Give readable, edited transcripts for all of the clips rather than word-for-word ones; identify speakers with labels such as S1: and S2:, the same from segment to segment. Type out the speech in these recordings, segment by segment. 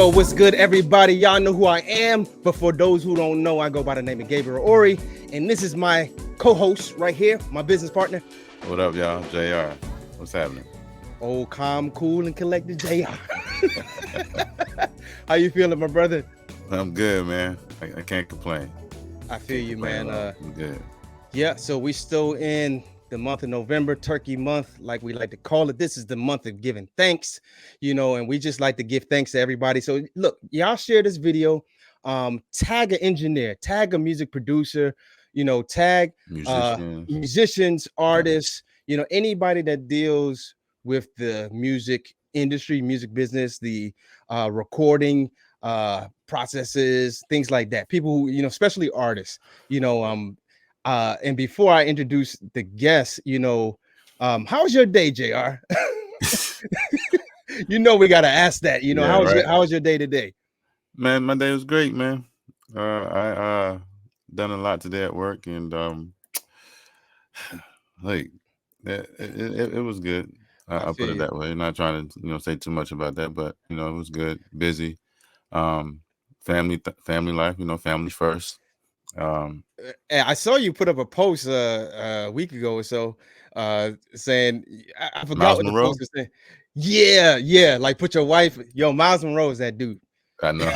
S1: Yo, what's good, everybody? Y'all know who I am, but for those who don't know, I go by the name of Gabriel Ori, and this is my co-host right here, my business partner.
S2: What up, y'all? JR. What's happening?
S1: Oh, calm, cool, and collected JR. How you feeling, my brother?
S2: I'm good, man. I can't complain.
S1: I feel you, man.
S2: I'm good.
S1: Yeah, so we still in the month of November, Turkey month, like we like to call it. This is the month of giving thanks, and we just like to give thanks to everybody. So look, y'all share this video, tag an engineer, tag a music producer, tag musicians, artists, anybody that deals with the music industry, music business, the recording processes, things like that. People who, especially artists, and before I introduce the guest, how was your day, JR? We got to ask that. How was your day today?
S2: Man, my day was great, man. I done a lot today at work, and it was good. I'll put it that way. I'm not trying to say too much about that, but it was good. Busy, family life. Family first.
S1: I saw you put up a post a week ago or so saying, I forgot
S2: Miles
S1: what
S2: Monroe?
S1: the post was saying. Yeah, like put your wife, Miles Monroe is that dude.
S2: I know.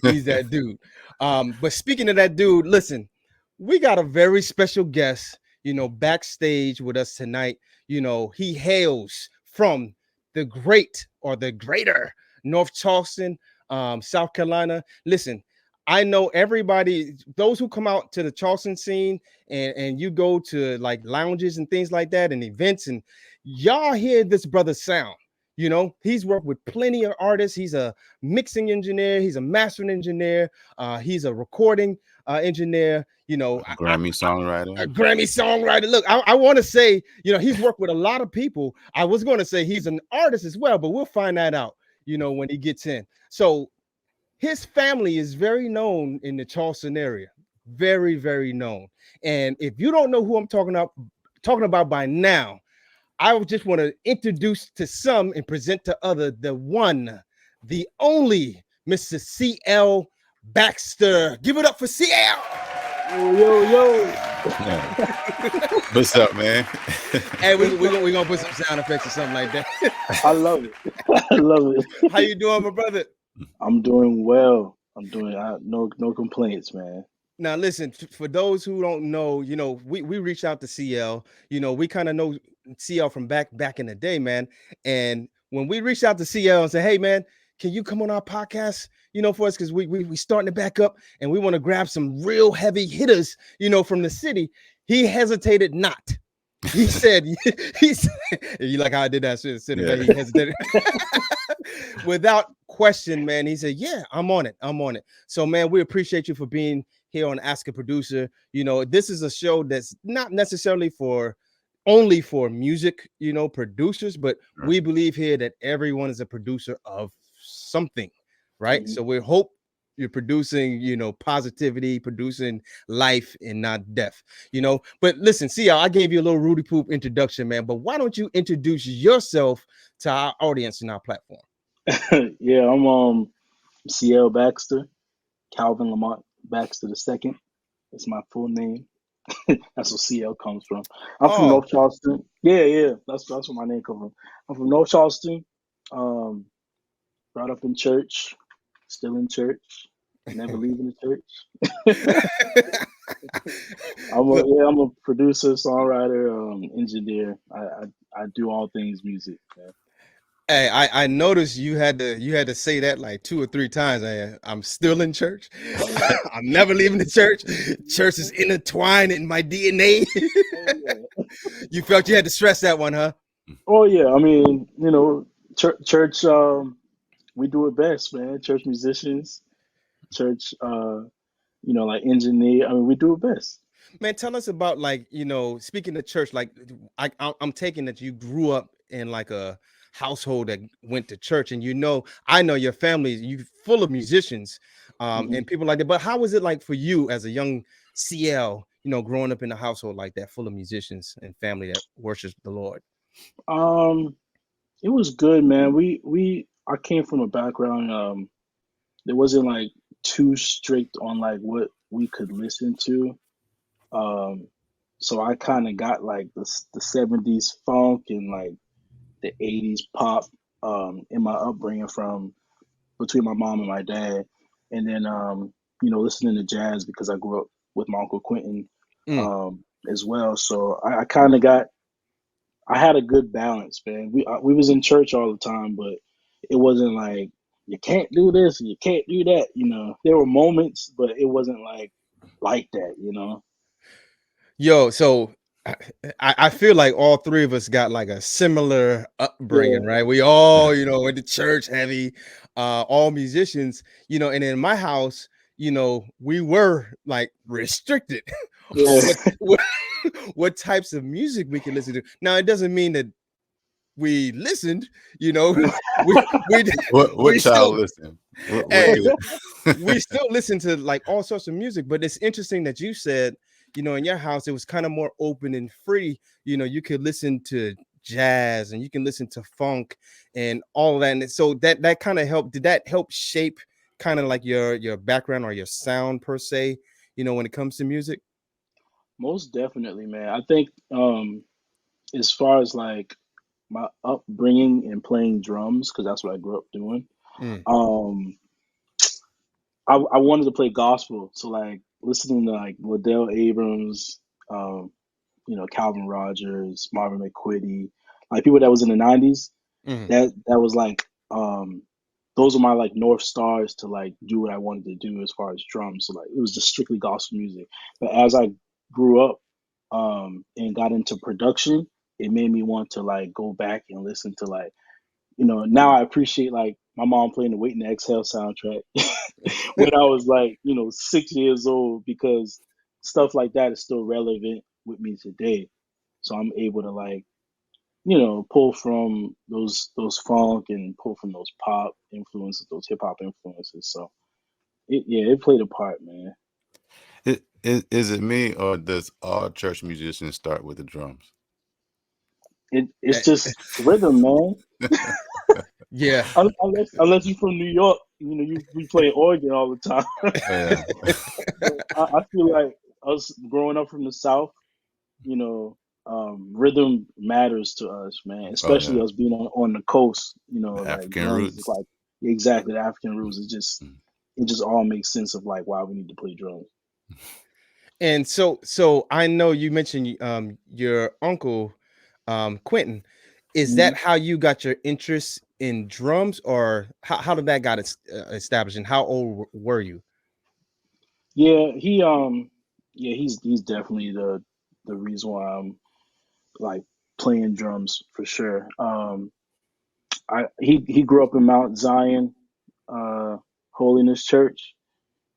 S1: He's that dude. But speaking of that dude, listen, we got a very special guest, backstage with us tonight. He hails from the great or the greater North Charleston, South Carolina. Listen, I know everybody, those who come out to the Charleston scene and you go to like lounges and things like that and events, and y'all hear this brother's sound. He's worked with plenty of artists. He's a mixing engineer. He's a mastering engineer. He's a recording engineer.
S2: Grammy songwriter.
S1: A Grammy songwriter. Look, I want to say, he's worked with a lot of people. I was going to say he's an artist as well, but we'll find that out, when he gets in. So his family is very known in the Charleston area. Very, very known. And if you don't know who I'm talking about by now, I just want to introduce to some and present to other the one, the only Mr. CL BAXTER. Give it up for CL.
S3: Yo.
S2: What's up, man?
S1: Hey, we're gonna put some sound effects or something like that.
S3: I love it. I love it.
S1: How you doing, my brother?
S3: I'm doing well. No complaints, man.
S1: Now, listen, for those who don't know, we reached out to CL. We kind of know CL from back in the day, man. And when we reached out to CL and said, hey, man, can you come on our podcast, for us? Because we starting to back up and we want to grab some real heavy hitters, from the city. He hesitated not. He said, you like how I did that shit? Yeah. He hesitated. Without question, man, he said, yeah, I'm on it. So, man, we appreciate you for being here on Ask a Producer. This is a show that's not necessarily only for music, producers, but we believe here that everyone is a producer of something, right? Mm-hmm. So we hope you're producing, positivity, producing life and not death, But listen, CL, I gave you a little Rudy Poop introduction, man, but why don't you introduce yourself to our audience and our platform?
S3: Yeah, I'm CL BAXTER, Calvin Lamont Baxter II. It's my full name. That's where CL comes from. I'm from North Charleston. Yeah. That's where my name comes from. I'm from North Charleston. Brought up in church, still in church, never leaving the church. I'm a producer, songwriter, engineer. I do all things music, man.
S1: Hey, I noticed you had to say that like 2 or 3 times. I'm still in church. I'm never leaving the church. Church is intertwined in my DNA. You felt you had to stress that one, huh?
S3: Oh yeah. I mean, church. We do it best, man. Church musicians, church. Like engineer. I mean, we do it best.
S1: Man, tell us about speaking of church. Like, I'm taking that you grew up in like a household that went to church, and I know your family, you full of musicians, and people like that. But how was it like for you as a young CL, growing up in a household like that, full of musicians and family that worships the Lord?
S3: It was good, man. I came from a background. there wasn't like too strict on like what we could listen to. Um, so I kind of got like the 70s funk and like the 80s pop in my upbringing from between my mom and my dad, and then listening to jazz because I grew up with my uncle Quentin
S1: Mm.
S3: as well. So I kind of got I had a good balance, man. We was in church all the time, but it wasn't like you can't do this and you can't do that. There were moments, but it wasn't like that.
S1: Yo, so I feel like all three of us got like a similar upbringing,
S3: Yeah,
S1: right? We all, went to church heavy, all musicians, and in my house, we were like restricted on
S3: yeah.
S1: what types of music we can listen to. Now, it doesn't mean that we listened, we we
S2: What
S1: we still
S2: child listen? What
S1: hey,
S2: did?
S1: we still listen to like all sorts of music, but it's interesting that you said, in your house it was kind of more open and free. You could listen to jazz and you can listen to funk and all of that. And so that kind of helped. Did that help shape kind of like your background or your sound per se? When it comes to music.
S3: Most definitely, man. I think as far as like my upbringing and playing drums, because that's what I grew up doing.
S1: Mm,
S3: Um, I wanted to play gospel, so like listening to like Liddell Abrams, um, Calvin Rogers, Marvin McQuitty, like people that was in the '90s.
S1: mm,
S3: That was like those were my like north stars to like do what I wanted to do as far as drums. So like it was just strictly gospel music. But as I grew up and got into production, it made me want to like go back and listen to like now I appreciate like my mom playing the Waiting to Exhale soundtrack when I was like 6 years old because stuff like that is still relevant with me today. So I'm able to like pull from those funk and pull from those pop influences, those hip hop influences. So it played a part, man.
S2: Is it me or does all church musicians start with the drums?
S3: It's just rhythm, man.
S1: yeah.
S3: Unless you're from New York, you we play organ all the time.
S2: Yeah.
S3: But I feel like us growing up from the South, rhythm matters to us, man.
S2: Oh
S3: Especially
S2: yeah.
S3: us being on the coast.
S2: The
S3: Like
S2: African
S3: drums is
S2: roots.
S3: like exactly the African roots.
S2: Mm.
S3: It just all makes sense of like why we need to play drums.
S1: And so I know you mentioned your uncle Quentin. Is that
S3: Mhm.
S1: how you got your interest in drums, or how did that got established? And how old were you?
S3: Yeah, he's definitely the reason why I'm like playing drums for sure. He grew up in Mount Zion uh Holiness Church,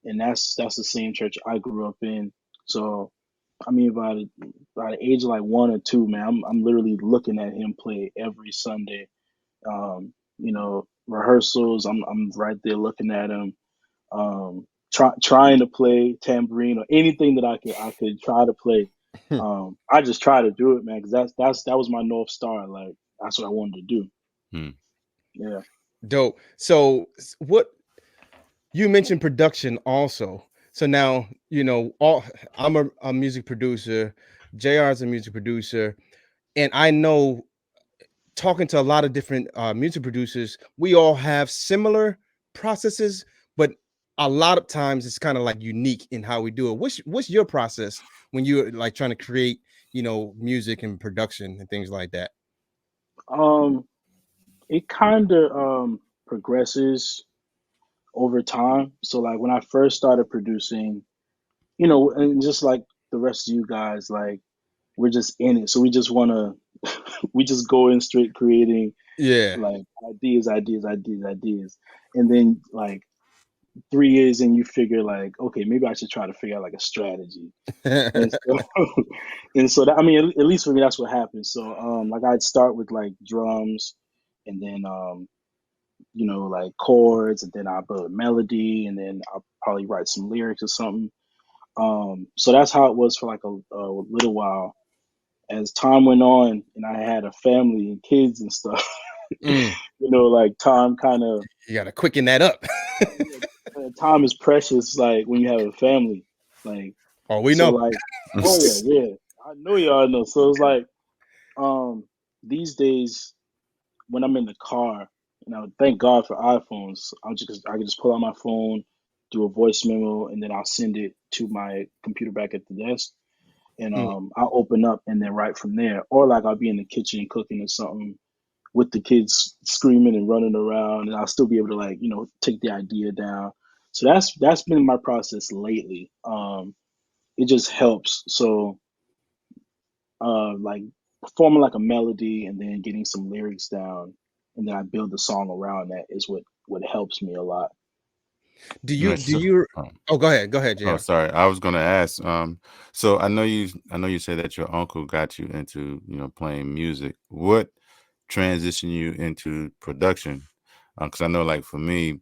S3: and that's the same church I grew up in. So I mean, by the age of like 1 or 2, man, I'm literally looking at him play every Sunday. Rehearsals, I'm right there looking at him. Trying to play tambourine or anything that I could try to play. I just try to do it, man, because that was my north star. Like that's what I wanted to do.
S2: Hmm.
S3: Yeah.
S1: Dope. So what you mentioned production also. So now all I'm a music producer. JR is a music producer, and I know talking to a lot of different music producers, we all have similar processes, but a lot of times it's kind of like unique in how we do it. What's your process when you're like trying to create, music and production and things like that?
S3: Um, it kind of progresses over time. So like when I first started producing, and just like the rest of you guys, like we're just in it. So we just want to, we just go in straight creating
S1: Yeah.
S3: like ideas. And then like 3 years in, you figure like, okay, maybe I should try to figure out like a strategy. And so, and so that, I mean, at least for me, that's what happens. So, like I'd start with like drums and then, like chords, and then I build a melody, and then I'll probably write some lyrics or something. So that's how it was for like a little while. As time went on, and I had a family and kids and stuff,
S1: Mm,
S3: like time kind of
S1: you gotta quicken that up.
S3: time is precious, like when you have a family. Like,
S1: Oh, we
S3: so
S1: know.
S3: like, oh yeah. I know y'all know. So it's like, these days when I'm in the car, and I would thank God for iPhones. I can just pull out my phone, do a voice memo, and then I'll send it to my computer back at the desk, and
S1: Mm.
S3: I'll open up and then right from there. Or like I'll be in the kitchen cooking or something with the kids screaming and running around, and I'll still be able to like take the idea down. So that's been my process lately. It just helps. So like performing like a melody and then getting some lyrics down, and then I build the song around that is what helps me a lot.
S1: Do
S2: Yeah,
S1: you oh, go ahead,
S2: oh,
S1: JR.
S2: sorry. I was gonna ask. So I know you say that your uncle got you into, playing music. What transitioned you into production? Because I know, like for me,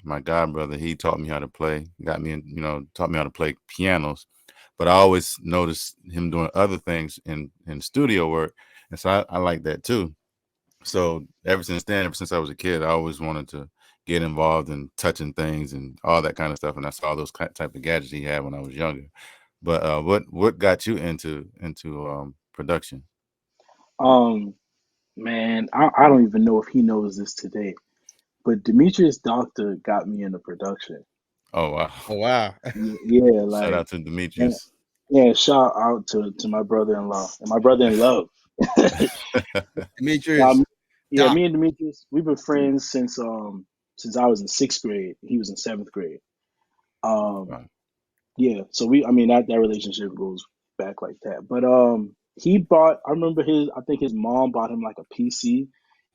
S2: my god brother, he taught me how to play, taught me how to play pianos. But I always noticed him doing other things in studio work, and so I like that too. So ever since I was a kid, I always wanted to get involved in touching things and all that kind of stuff. And I saw those type of gadgets he had when I was younger. But what got you into production?
S3: Um, Man, I don't even know if he knows this today, but Demetrius Doctor got me into production.
S2: Oh wow!
S1: Oh, wow.
S3: Yeah,
S2: Shout
S3: like,
S2: out to
S3: and
S2: Demetrius.
S3: yeah, shout out to my brother-in-law and my brother-in-law.
S1: Demetrius,
S3: Um, yeah,
S1: Doc.
S3: me and Demetrius, we've been friends since I was in sixth grade. He was in seventh grade. Um,
S2: Wow.
S3: yeah, so I mean that relationship goes back like that. But I remember I think his mom bought him like a PC,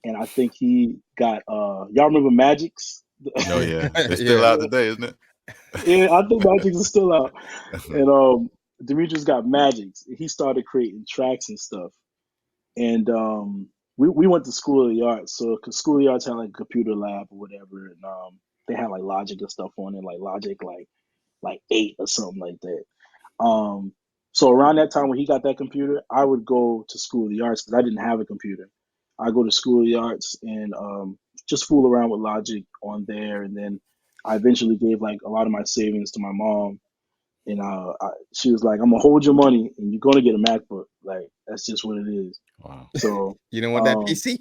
S3: and I think he got y'all remember Magix?
S2: Oh yeah, it's still
S1: Yeah.
S2: out today, isn't it?
S3: Yeah, I think Magix is still out. And Demetrius got Magix. He started creating tracks and stuff. And we went to School of the Arts, so cause School of the Arts had like a computer lab or whatever, and they had like Logic and stuff on it, like Logic like 8 or something like that. Um, so around that time when he got that computer, I would go to School of the Arts because I didn't have a computer. I go to School of the Arts and just fool around with Logic on there, and then I eventually gave like a lot of my savings to my mom, and she was like, "I'm gonna hold your money, and you're gonna get a MacBook. Like that's just what it is."
S2: Wow.
S3: So
S1: You don't want that
S3: um,
S1: PC?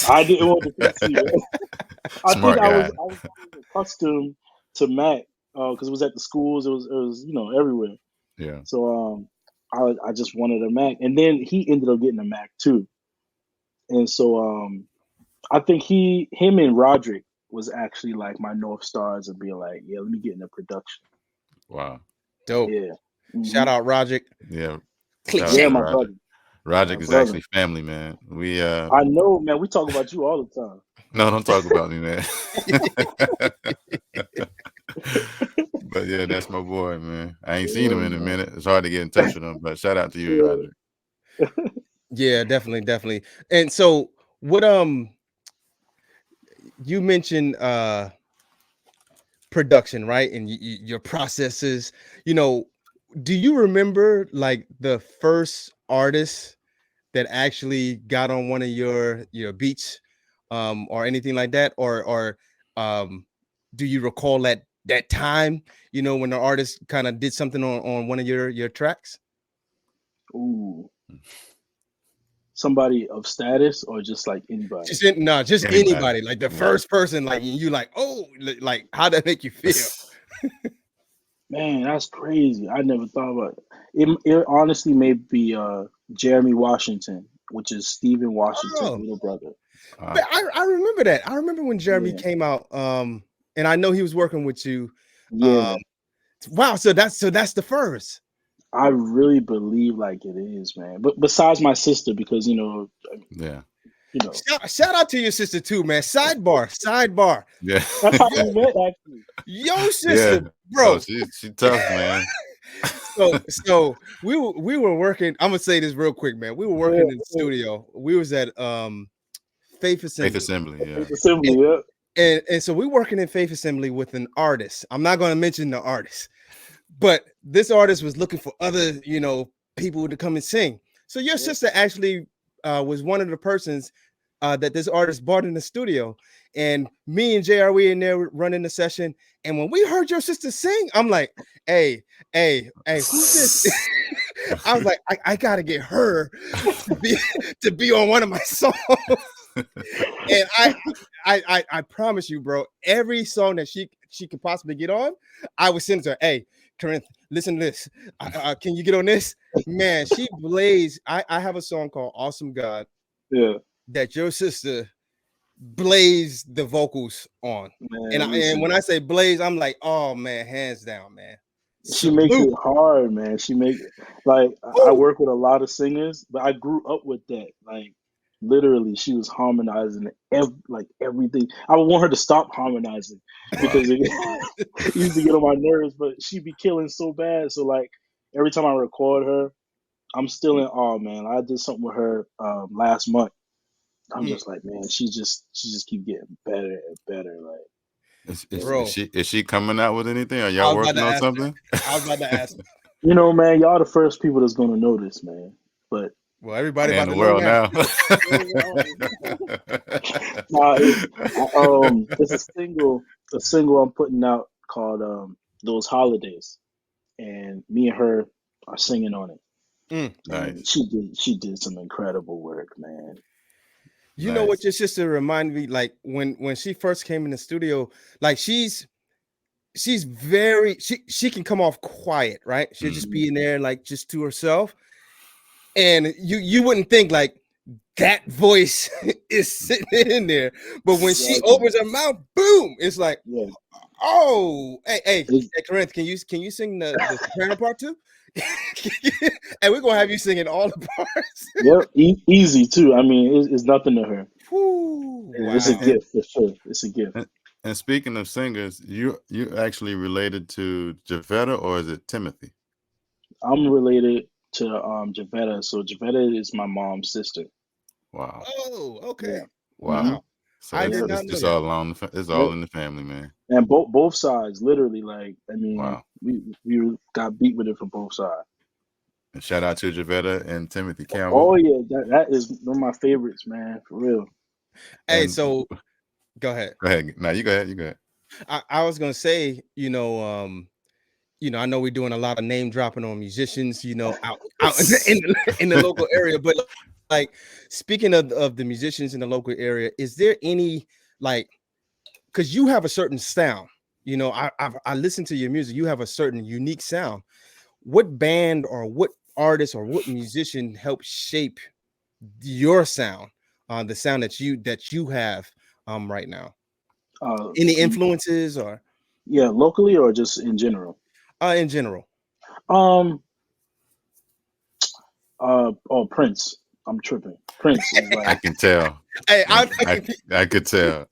S3: I didn't want the PC. I think
S2: Smart guy.
S3: I was accustomed to Mac because it was at the schools. It was everywhere.
S2: Yeah.
S3: So I just wanted a Mac, and then he ended up getting a Mac too. And so I think him and Roderick was actually like my North Stars of being like, yeah, let me get into production.
S2: Wow.
S1: Dope.
S3: Yeah.
S1: Shout out Roderick.
S2: Yeah. Shout out
S3: Yeah,
S1: Cliche.
S2: to
S3: my
S2: Roger.
S3: brother. My
S2: Roger is
S3: brother.
S2: actually family, man. We
S3: I know, man. We talk about you all the time.
S2: no, don't talk about me, man. But yeah, that's my boy, man. I ain't seen him
S3: Yeah,
S2: in a
S3: man.
S2: minute. It's hard to get in touch with him, but shout out to you,
S3: Yeah.
S2: Roger.
S1: Yeah, definitely. And so what you mentioned production, right? And your processes, do you remember like the first artist that actually got on one of your beats or anything like that, or do you recall that time when the artist kind of did something on one of your tracks?
S3: Ooh. Somebody of status or just like anybody?
S1: Just
S2: Anybody.
S1: anybody, like the
S2: Yeah.
S1: first person, like you like, oh, like how that make you feel?
S3: Man, that's crazy. I never thought about it. It honestly may be Jeremy Washington, which is Stephen Washington's
S1: Oh,
S3: little brother.
S1: but I remember that. I remember when Jeremy
S3: Yeah.
S1: came out, and I know he was working with you.
S3: Yeah.
S1: Wow, so that's the first.
S3: I really believe like it is, man. But besides my sister, because
S2: Yeah.
S1: Shout out to your sister too, man. Sidebar.
S2: Yeah.
S3: That's how we met actually.
S1: Yo,
S2: Yeah.
S1: sister,
S2: Oh,
S1: bro.
S2: she tough, man.
S1: So we were working. I'm gonna say this real quick, man. We were
S3: Yeah,
S1: working in the studio. We was at Faith
S2: Faith
S1: Assembly.
S2: Assembly, yeah.
S3: assembly, yeah.
S1: And so we're working in Faith Assembly with an artist. I'm not gonna mention the artist, but this artist was looking for other, people to come and sing. So your sister actually was one of the persons that this artist brought in the studio, And me and JR, we in there running the session. And when we heard your sister sing, I'm like, hey, who's this? I was like, I gotta get her to be on one of my songs. And I promise you, bro, every song that she could possibly get on, I would send to her. Hey, Corinth, listen to this. Can you get on this? Man, she blazed. I have a song called "Awesome God."
S3: Yeah.
S1: That your sister blazed the vocals on,
S3: Man,
S1: and when I say blaze, I'm like, oh man, hands down, man.
S3: she makes
S1: Salute.
S3: it hard, man. She make like I
S1: Woo.
S3: work with a lot of singers, but I grew up with that. Like literally, she was harmonizing like everything. I would want her to stop harmonizing
S2: Wow.
S3: because it used to get on my nerves. But she'd be killing so bad. So like every time I record her, I'm still in awe, man. I did something with her last month. I'm
S1: Mm,
S3: just like, man, she just keep getting better and better. Like,
S2: Is,
S3: yeah.
S2: is,
S1: bro,
S2: is she is she coming out with anything? Are
S1: I
S2: y'all
S1: was about
S2: working
S1: to
S2: on
S1: ask that.
S2: something?
S1: I was about to ask.
S3: You know, man, y'all the first people that's gonna notice, man. But
S1: Well, everybody
S2: In
S1: about
S2: the
S1: to know
S2: world
S1: now.
S2: now.
S3: nah, it's a single I'm putting out called "Those Holidays," and me and her are singing on it,
S1: Mm.
S3: and
S2: Nice.
S3: she did some incredible work, man.
S1: You know what
S2: Nice.
S1: your sister reminded me, like when she first came in the studio, like she's very she can come off quiet, right? She'll just
S2: Mm.
S1: be in there like just to herself, and you wouldn't think like that voice is sitting in there, but when she
S3: Exactly.
S1: opens her mouth, boom, it's like,
S3: Yeah.
S1: oh,
S3: It's,
S1: hey, Corinth, can you sing the soprano part too? And we're gonna have you singing all the parts.
S3: yep. Easy too. I mean, it's nothing to her.
S1: Whoo,
S3: It's a
S2: And,
S1: wow.
S2: and,
S3: gift for sure. It's a gift.
S2: and speaking of singers, you actually related to Javetta or is it Timothy?
S3: I'm related to Javetta. So Javetta is my mom's sister.
S2: Wow.
S1: Oh,
S3: Yeah.
S1: okay.
S3: Hmm.
S2: Wow.
S1: Wow.
S2: So
S1: I
S2: it's
S1: did
S3: Yep.
S2: it's
S1: not know
S2: it's
S1: that.
S2: all on it's all
S3: Yep.
S2: in the family, man.
S3: And both sides, literally, like I mean,
S2: Wow.
S3: we got beat with it from both sides.
S2: And shout out to Javetta and Timothy Campbell.
S3: Oh yeah, that is one of my favorites, man, for real.
S1: Hey,
S2: And
S1: so go ahead.
S2: go ahead. Now you go ahead. You go ahead.
S1: I was gonna say, I know we're doing a lot of name dropping on musicians, out in the local area. But like speaking of the musicians in the local area, is there any like because you have a certain sound, I listen to your music, you have a certain unique sound. What band or what artist or what musician helped shape your sound, the sound that you have right now?
S3: Uh,
S1: Any influences or
S3: yeah, locally or just in general.
S1: in general?
S3: Um, oh Prince. I'm tripping. Prince is
S2: I
S3: like,
S2: can tell.
S1: Hey,
S2: I I could tell.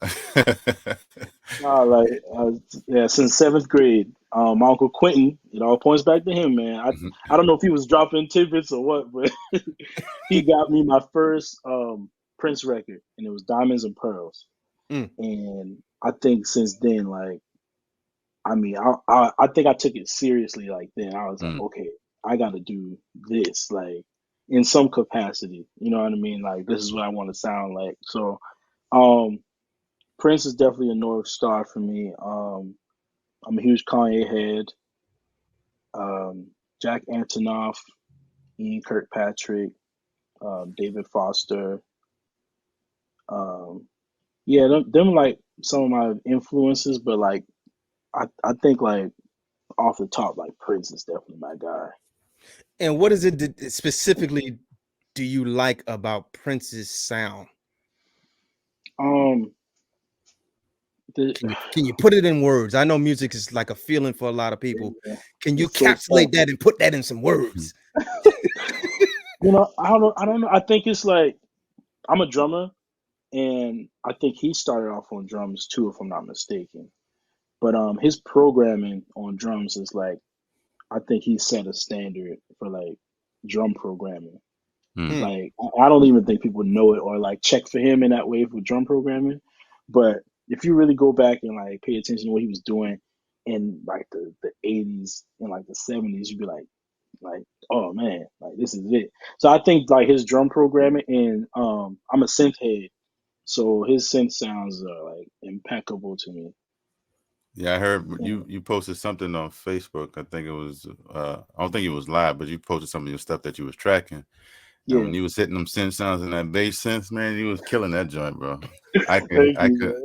S3: like, yeah, since seventh grade. My uncle Quentin. It all points back to him, man. I don't know if he was dropping tidbits or what, but he got me my first Prince record, and it was Diamonds and Pearls.
S1: Mm,
S3: And I think since then, like, I mean, I think I took it seriously. Like then, I was like,
S2: Mm.
S3: okay, I got to do this, like, in some capacity. You know what I mean? Like, this is what I want to sound like. So, um, Prince is definitely a North Star for me. I'm a huge Kanye head. Jack Antonoff, Ian Kirkpatrick, David Foster. Um, yeah, them like some of my influences, but like I think like off the top, like Prince is definitely my guy.
S1: and what is it that specifically do you like about Prince's sound?
S3: Um, the
S1: Can you put it in words? I know music is like a feeling for a lot of people.
S3: yeah,
S1: Can you
S3: it's so
S1: encapsulate
S3: tough.
S1: that and put that in some words?
S3: You know, I don't know. I think it's like I'm a drummer, and I think he started off on drums too, if I'm not mistaken. But his programming on drums is like I think he set a standard for like drum programming.
S2: Mm.
S1: Mm,
S3: Like I don't even think people know it or like check for him in that way for drum programming. But if you really go back and like pay attention to what he was doing in like the 80s and like the 70s, you'd be like, oh man, like this is it. So I think like his drum programming and I'm a synth head. So his synth sounds are like impeccable to me.
S2: Yeah, I heard
S3: And
S2: you posted something on Facebook. I think it was I don't think it was live, but you posted some of your stuff that you was tracking. And
S3: yeah,
S2: when you was hitting them synth sounds and that bass synth, man, you was killing that joint, bro.
S3: thank
S2: I
S3: you,
S2: could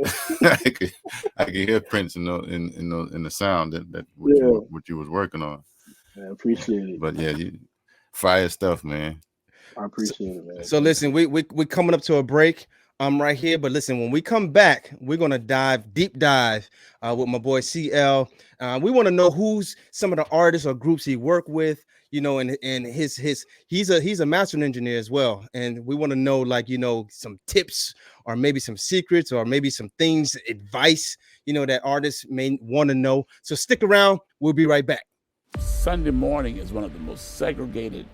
S3: man.
S2: I could hear Prince in the sound that
S3: Yeah,
S2: what you was working on.
S3: I appreciate it.
S2: But yeah, you fire stuff, man.
S3: I
S1: So,
S3: appreciate it, man.
S1: so
S3: Thank
S1: listen,
S3: you.
S1: we coming up to a break right here, but listen, when we come back, we're gonna deep dive with my boy CL. We want to know who's some of the artists or groups he worked with, and his he's a mastering engineer as well, and we want to know, like, some tips or maybe some secrets or maybe some things, advice, that artists may want to know. So stick around, we'll be right back.
S4: Sunday morning is one of the most segregated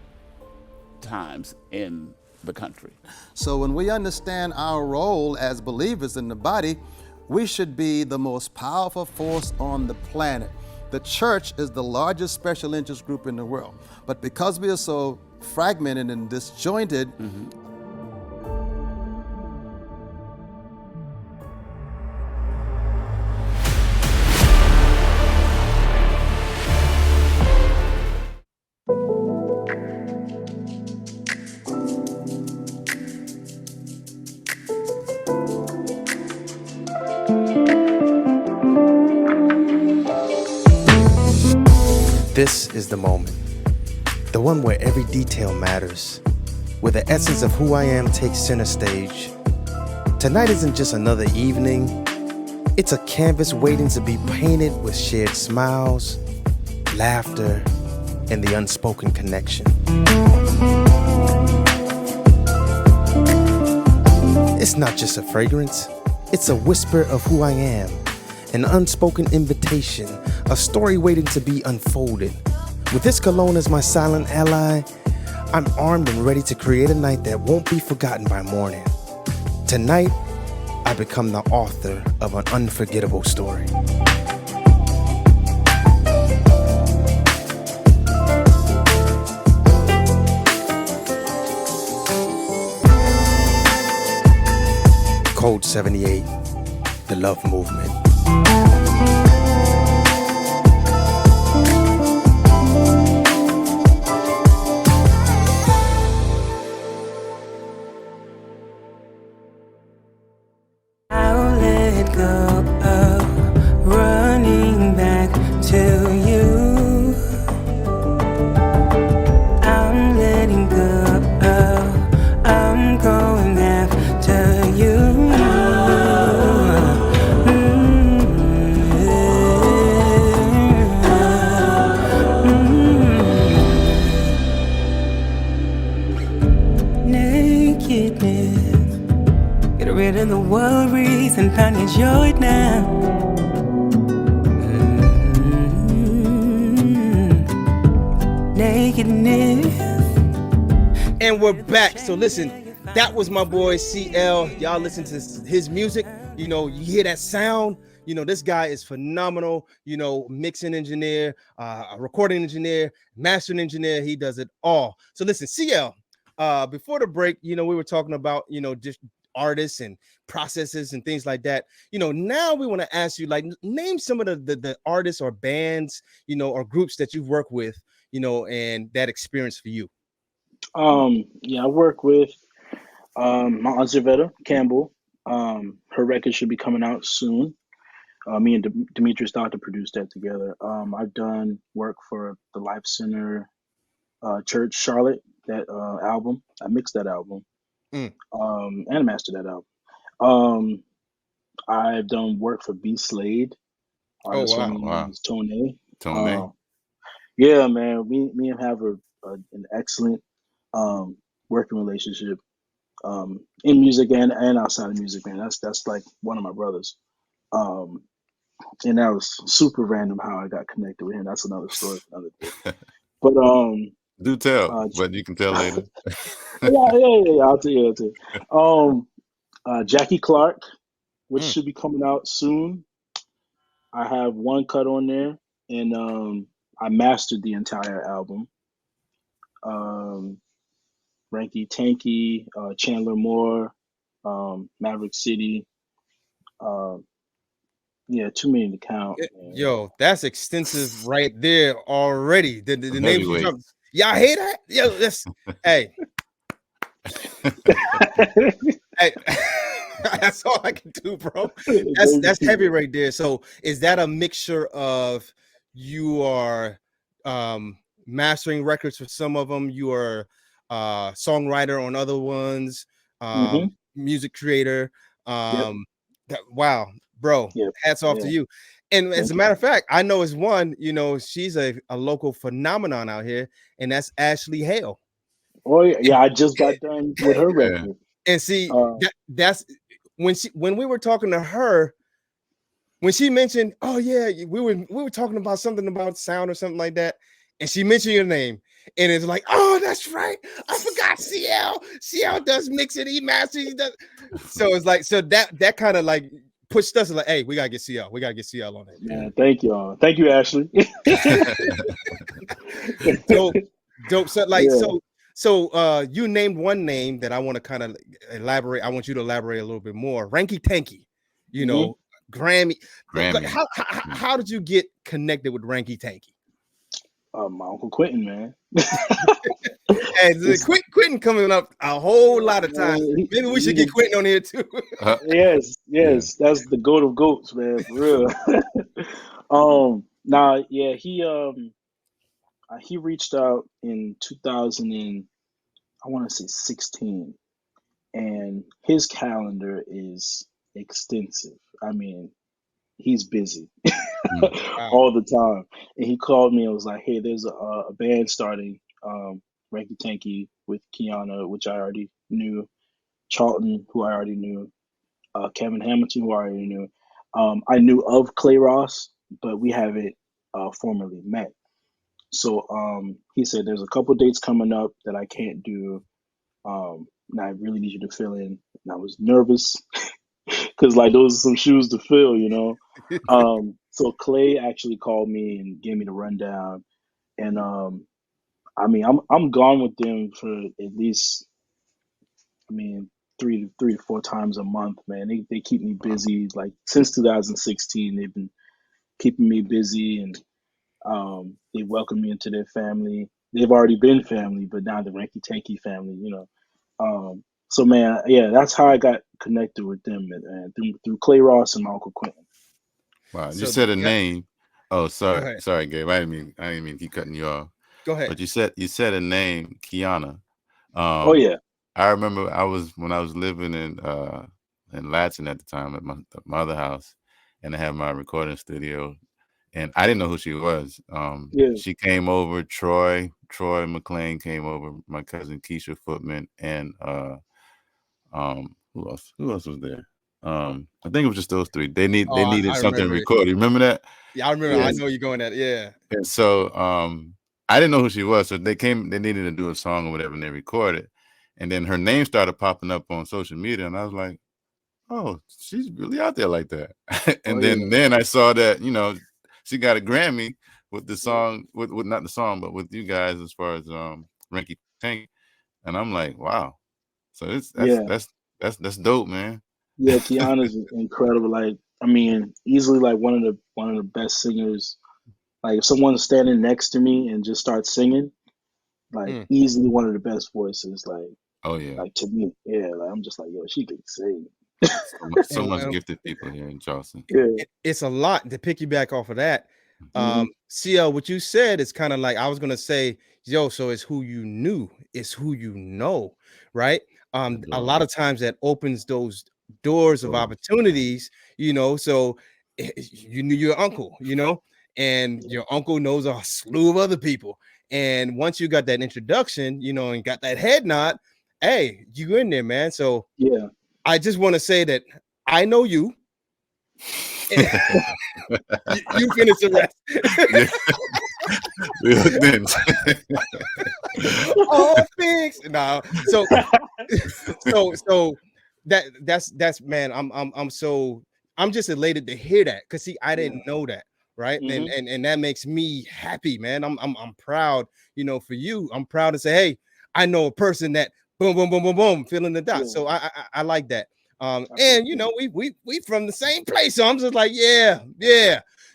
S4: times in the country.
S5: So when we understand our role as believers in the body, we should be the most powerful force on the planet. The church is the largest special interest group in the world. But because we are so fragmented and disjointed,
S1: This is the moment, the one where every detail matters, where the essence of who I am takes center stage. Tonight isn't just another evening, it's a canvas waiting to be painted with shared smiles, laughter, and the unspoken connection. It's not just a fragrance, it's a whisper of who I am, an unspoken invitation, a story waiting to be unfolded. With this cologne as my silent ally, I'm armed and ready to create a night that won't be forgotten by morning. Tonight, I become the author of an unforgettable story. Code 78, the love movement.
S6: I'll let go of running back to you. I'm letting go of, I'm going after you. Nakedness, get rid of the worries and find your joy now. Nakedness.
S1: And we're back. So listen, that was my boy CL. Y'all listen to his music. You hear that sound. This guy is phenomenal. Mixing engineer, a recording engineer, mastering engineer. He does it all. So listen, CL, before the break, we were talking about, just artists and processes and things like that. Now we want to ask you, like, name some of the artists or bands, or groups that you've worked with, and that experience for you.
S3: Yeah, I work with my Aunt Zavetta Campbell. Her record should be coming out soon. Me and Demetrius Doctor produced that together. I've done work for the Life Center Church Charlotte, that album. I mixed that album
S1: Mm.
S3: and mastered that album. Um, I've done work for B Slade.
S1: Oh,
S3: Artist
S1: wow.
S3: owner name
S2: Wow.
S3: is Tone.
S2: Tone.
S3: Yeah, man, me and have an excellent working relationship in music and outside of music, man. That's like one of my brothers. Um, and that was super random how I got connected with him. That's another story for another day. But
S2: Do tell,
S3: uh,
S2: but you can tell later.
S3: yeah, I'll tell you, I'll tell you. Jackie Clark, which
S1: Mm.
S3: should be coming out soon. I have one cut on there, and I mastered the entire album. Um, Ranky Tanky, Chandler Moore, Maverick City. Yeah, too many to count.
S1: Yo, that's extensive right there already. The names you
S2: Heavyweight.
S1: dropped. Y'all hear that? Yo, that's hey. Hey, that's all I can do, bro. That's heavy right there. So is that a mixture of you are mastering records for some of them, you are songwriter on other ones, music creator. Wow, bro, hats off to you. And as a matter of fact, I know it's one, she's a local phenomenon out here, and that's Ashley Hale.
S3: Oh yeah, I just got done with her record.
S1: And see, that's when we were talking to her, when she mentioned, oh yeah, we were talking about something about sound or something like that, and she mentioned your name, and it's like, oh, that's right, I forgot CL does mixing, he masters, he does. So it's like, so that kind of like pushed us like, hey, we gotta get CL on that.
S3: Man, thank you, Ashley.
S1: Dope. So like, so you named one name that I want to kind of elaborate. I want you to elaborate a little bit more. Ranky Tanky, Grammy. Like, how did you get connected with Ranky Tanky?
S3: My Uncle Quentin, man.
S1: And Quentin coming up a whole lot of times. Maybe we should get Quentin on here too.
S3: Yes, that's the goat of goats, man, for real. He reached out in 2000 and I want to say 16, and his calendar is extensive. I mean, he's busy all the time. And he called me and was like, "Hey, there's a band starting, Ranky Tanky with Kiana, which I already knew, Charlton, who I already knew, Kevin Hamilton, who I already knew. I knew of Clay Ross, but we haven't formally met. So he said, there's a couple dates coming up that I can't do. And I really need you to fill in." And I was nervous because like those are some shoes to fill, So Clay actually called me and gave me the rundown. And I mean, I'm gone with them for at least, I mean, three to four times a month, man. They keep me busy. Like since 2016, they've been keeping me busy, and they welcomed me into their family. They've already been family, but now the Ranky Tanky family, So man, yeah, that's how I got connected with them, and through Clay Ross and my Uncle Quentin.
S2: Wow, you said a name. Oh, sorry, Gabe. I didn't mean to keep cutting you off.
S1: Go ahead.
S2: But you said a name, Kiana.
S3: Oh yeah.
S2: I remember when I was living in Latson at the time at my other house, and I had my recording studio, and I didn't know who she was. She came over. Troy McLean came over. My cousin Keisha Footman, and who else was there? I think it was just those three. They needed something recorded. You remember that?
S1: Yeah, I remember. Yes. I know you're going at it. Yeah.
S2: And so I didn't know who she was. So they needed to do a song or whatever, and they recorded. And then her name started popping up on social media, and I was like, "Oh, she's really out there like that." And then I saw that, she got a Grammy with the song, with not the song, but with you guys as far as Ranky Tank. And I'm like, wow. So that's dope, man.
S3: Yeah, Kiana's incredible. Like, I mean, easily like one of the best singers. Like if someone's standing next to me and just starts singing, like easily one of the best voices. Like,
S2: oh yeah,
S3: like to me, yeah. Like I'm just like, yo, she can sing.
S2: So much gifted people here in Charleston.
S3: Yeah.
S1: It's a lot to piggyback off of that. CL, what you said is kind of like I was gonna say, yo, so it's who you knew, it's who you know, right? A lot of times that opens those doors of opportunities, so you knew your uncle, and your uncle knows a slew of other people. And once you got that introduction, and got that head nod, hey, you in there, man. So
S3: yeah,
S1: I just want to say that I know you. You finish the rest. All things. No. So that's man. I'm just elated to hear that, because see, I didn't know that, right? And that makes me happy, man. I'm proud, for you. I'm proud to say, hey, I know a person that boom, boom, boom, boom, boom, filling the dots.
S3: Yeah.
S1: So I like that.
S3: I
S1: And you
S3: appreciate
S1: know, we from the same place. So I'm just like, yeah.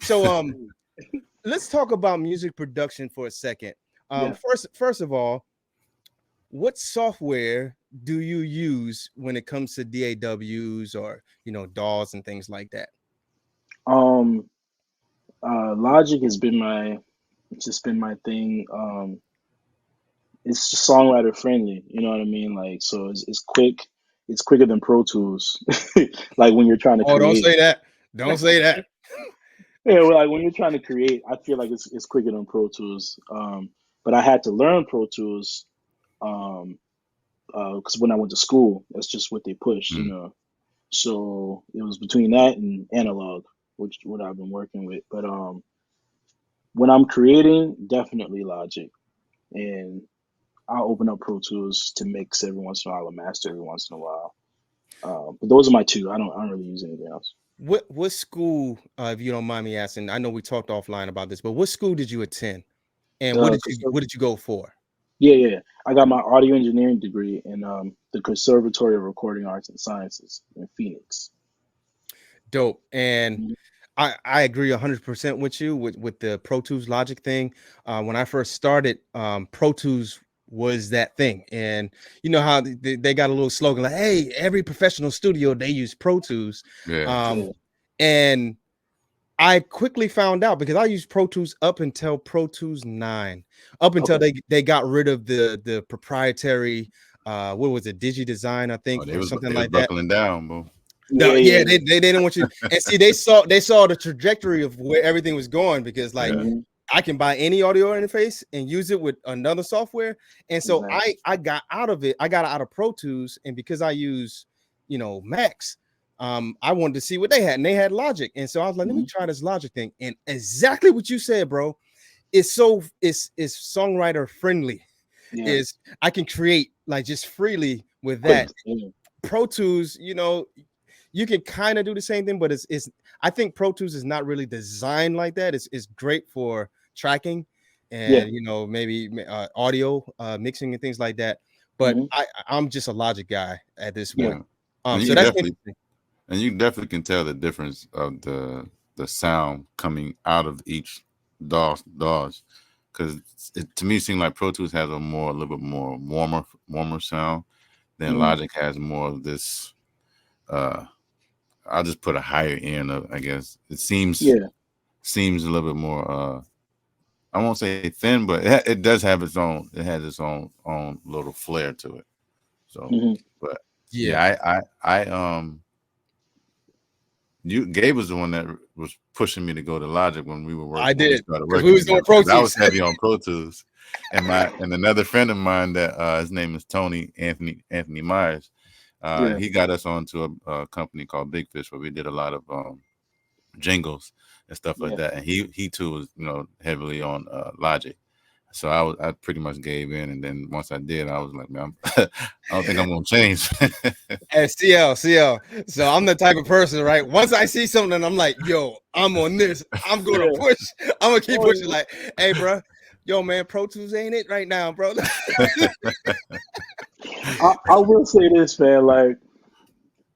S1: So
S3: it.
S1: let's talk about music production for a second.
S3: Yeah.
S1: First of all, what software do you use when it comes to DAWs or DAWs and things like that?
S3: Um, Logic has been it's just been my thing. It's just songwriter friendly, you know what I mean? Like, so it's quick. It's quicker than Pro Tools. Like when you're trying to
S1: Oh, don't
S3: create.
S1: say that. Don't say that.
S3: Yeah, well, like when you're trying to create, I feel like it's quicker than Pro Tools. But I had to learn Pro Tools um because when I went to school, that's just what they pushed, you
S2: Mm.
S3: know. So it was between that and analog, which what I've been working with. But when I'm creating, definitely Logic, and I'll open up Pro Tools to mix every once in a while or master every once in a while. But those are my two. I don't really use anything else.
S1: What school, if you don't mind me asking? I know we talked offline about this, but what school did you attend, and
S3: The
S1: what did you go for?
S3: yeah. I got my audio engineering degree in the Conservatory of Recording Arts and Sciences in Phoenix.
S1: Dope. And
S3: Mhm.
S1: I agree 100% with you with the Pro Tools Logic thing. When I first started, Pro Tools was that thing, and you know how they got a little slogan like, "Hey, every professional studio they use Pro Tools,"
S2: Yeah.
S1: um,
S3: Yeah.
S1: and I quickly found out because I used Pro Tools up until Pro Tools 9, up until
S3: Okay.
S1: they got rid of the proprietary what was it, Digi Design, I
S2: Oh,
S1: think, or something
S2: they was
S1: like that.
S2: buckling down, bro.
S1: No,
S3: Yeah.
S1: yeah,
S3: Yeah.
S1: they didn't want you. And see, they saw the trajectory of where everything was going because like
S2: Yeah.
S3: Hmm.
S1: I can buy any audio interface and use it with another software. And so
S3: Exactly.
S1: I got out of it. I got out of Pro Tools, and because I use Max, I wanted to see what they had, and they had Logic. And so I was like, let me
S3: Hmm.
S1: try this Logic thing. And exactly what you said, bro. It's songwriter friendly.
S3: Yeah.
S1: Is I can create like just freely with
S3: Quick.
S1: that.
S3: Yeah.
S1: Pro Tools, you can kind of do the same thing, but it's I think Pro Tools is not really designed like that. It's great for tracking
S3: Yeah.
S1: and maybe audio mixing and things like that. But
S3: Hmm.
S1: I'm just a Logic guy at this
S3: Yeah.
S1: point.
S2: Yeah. And
S1: So
S2: you
S1: that's
S2: definitely
S1: interesting.
S2: can tell the difference of the sound coming out of each DAWs, because it to me seemed like Pro Tools has a little bit more warmer sound than
S3: Hmm.
S2: Logic has more of this. I'll just put a higher end of, I guess. It seems
S3: Yeah.
S2: a little bit more. I won't say thin, but it does have its own. It has its own little flair to it. So,
S3: Hmm.
S2: but
S1: Yeah,
S2: yeah, Gabe was the one that was pushing me to go to Logic when
S1: I
S2: when we
S1: did
S2: started
S1: because we
S2: working
S1: was doing
S2: together.
S1: Pro
S2: 'Cause I was
S1: Tools.
S2: heavy on Pro Tools, and another friend of mine that his name is Anthony Myers.
S3: Yeah.
S2: He got us onto a company called Big Fish where we did a lot of jingles and stuff like
S3: Yeah.
S2: that. And he too was heavily on Logic. So I pretty much gave in, and then once I did, I was like, man, I don't think I'm gonna change.
S1: At CL. So I'm the type of person, right? Once I see something, I'm like, yo, I'm on this. I'm gonna
S3: Yeah.
S1: push. I'm gonna keep
S3: Oh,
S1: pushing. Like, hey, bro, yo, man, Pro Tools ain't it right now, bro.
S3: I will say this, man. Like,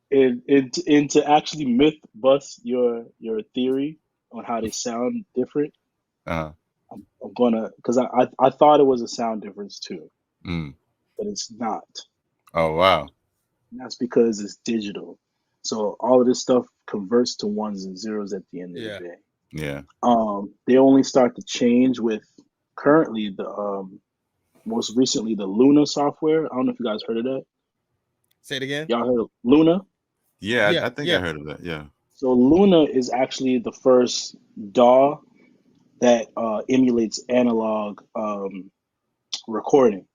S3: and to actually myth bust your theory on how they sound different.
S2: uh,
S3: I'm gonna because I thought it was a sound difference too,
S2: mm.
S3: but it's not.
S2: Oh wow,
S3: And that's because it's digital. So all of this stuff converts to ones and zeros at the end of the
S1: Yeah.
S3: day.
S2: yeah.
S3: They only start to change with currently the most recently the Luna software. I don't know if you guys heard of that.
S1: Say it again.
S3: Y'all heard of Luna?
S2: Yeah,
S1: Yeah,
S2: I think I
S1: yeah.
S2: heard of that. Yeah.
S3: So Luna is actually the first DAW that emulates analog recording.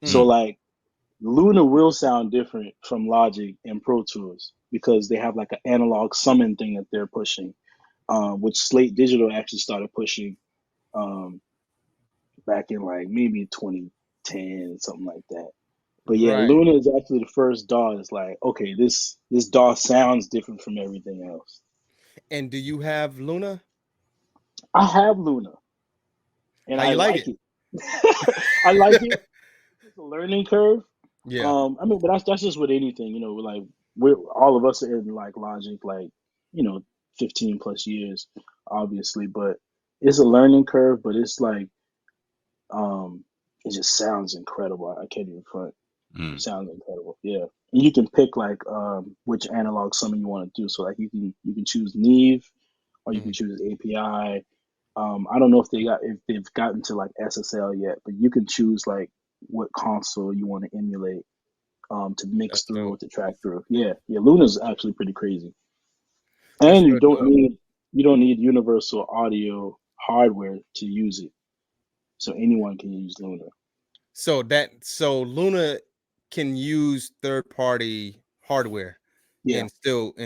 S3: So
S1: Mm.
S2: Mm.
S3: like Luna will sound different from Logic and Pro Tools because they have like an analog summon thing that they're pushing, which Slate Digital actually started pushing um, back in like maybe 2010, something like that. But yeah,
S1: Right.
S3: Luna is actually the first DAW. It's like, okay, this DAW sounds different from everything else.
S1: And do you have Luna?
S3: I have Luna and
S1: How
S3: I
S1: you like
S3: like
S1: it?
S3: it. I like it. It's a learning curve,
S1: Yeah.
S3: I mean, but that's just with anything, you know. Like we're all of us are in like Logic, like, you know, 15 plus years, obviously. But it's a learning curve. But it's like, it just sounds incredible. I can't even front. It
S2: Mm.
S3: sounds incredible. Yeah, and you can pick like which analog summon you want to do. So like you can choose Neve or you can
S1: Mhm.
S3: choose API. I don't know if they've gotten to like SSL yet, but you can choose like what console you want to emulate to mix
S1: That's
S3: through,
S1: dope.
S3: to track through. Yeah, yeah. Luna's actually pretty crazy,
S1: That's
S3: and
S1: real dope.
S3: you don't need universal audio hardware to use it. So anyone can use Luna.
S1: So Luna can use third party hardware
S3: Yeah.
S1: and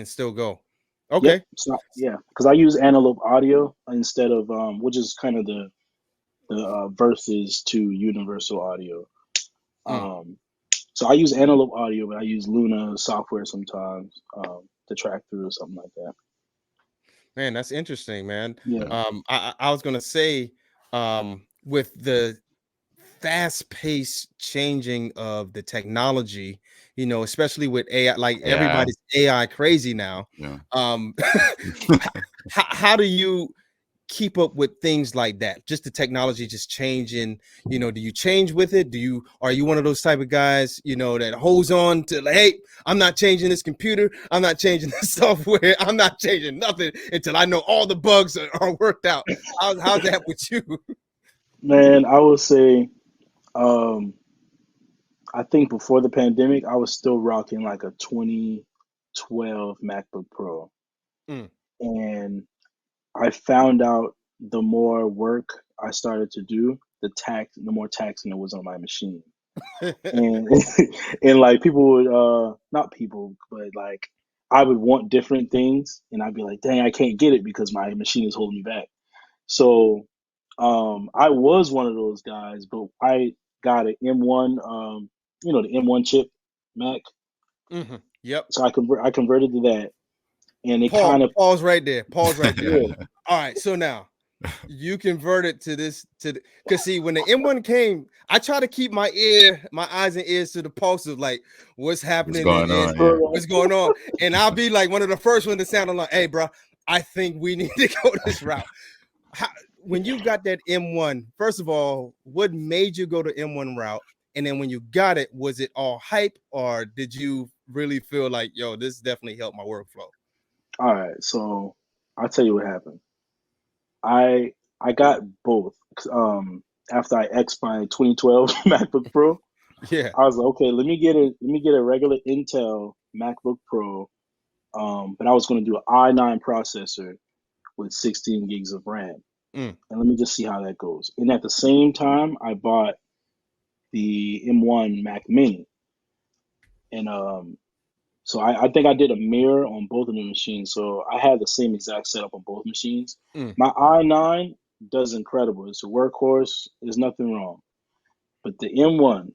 S1: still go.
S3: Yep.
S1: Okay.
S3: So yeah, because I use analog audio instead of which is kind of the versus to universal audio.
S1: Mm.
S3: Um, so I use analog audio, but I use Luna software sometimes to track through or something like that.
S1: Man, that's interesting, man.
S3: Yeah.
S1: I was gonna say, with the fast-paced changing of the technology, especially with AI, like
S2: AI.
S1: everybody's AI crazy now.
S2: Yeah.
S1: Um, how do you keep up with things like that? Just the technology just changing, do you change with it? Are you one of those type of guys, that holds on to like, hey, I'm not changing this computer, I'm not changing the software, I'm not changing nothing until I know all the bugs are worked out? How's that with you?
S3: Man, I would say um, I think before the pandemic, I was still rocking like a 2012 MacBook Pro.
S1: Mm.
S3: And I found out the more work I started to do, the more taxing it was on my machine. And and like people would not people, but like I would want different things and I'd be like, dang, I can't get it because my machine is holding me back. So I was one of those guys, but I got an M1 the M1 chip Mac.
S1: Mhm. Yep.
S3: So I converted to that and it kind of
S1: Pause right there. Pause right there.
S3: yeah,
S1: All right. So now you converted to this because see, when the M1 came, I try to keep my eyes and ears to the pulse of like what's
S2: What's
S1: happening
S2: going
S3: what's
S2: on?
S1: and
S2: Yeah.
S3: going on?
S1: what's going on. And I'll be like one of the first one to sound like, hey, bro, I think we need to go this route. How, when you got that M1, first of all, what made you go to M1 route? And then when you got it, was it all hype or did you really feel like, yo, this definitely helped my workflow?
S3: All right, so I'll tell you what happened. I I got both. After I X my 2012 MacBook Pro,
S1: Yeah.
S3: I was like, okay, let me get a regular Intel MacBook Pro. But I was going to do an i9 processor with 16 gigs of RAM,
S1: Mm.
S3: and let me just see how that goes. And at the same time, I bought the M1 Mac Mini, and so I think I did a mirror on both of the machines. So I had the same exact setup on both machines.
S1: Mm.
S3: My i9 does incredible. It's a workhorse. There's nothing wrong. But the M1,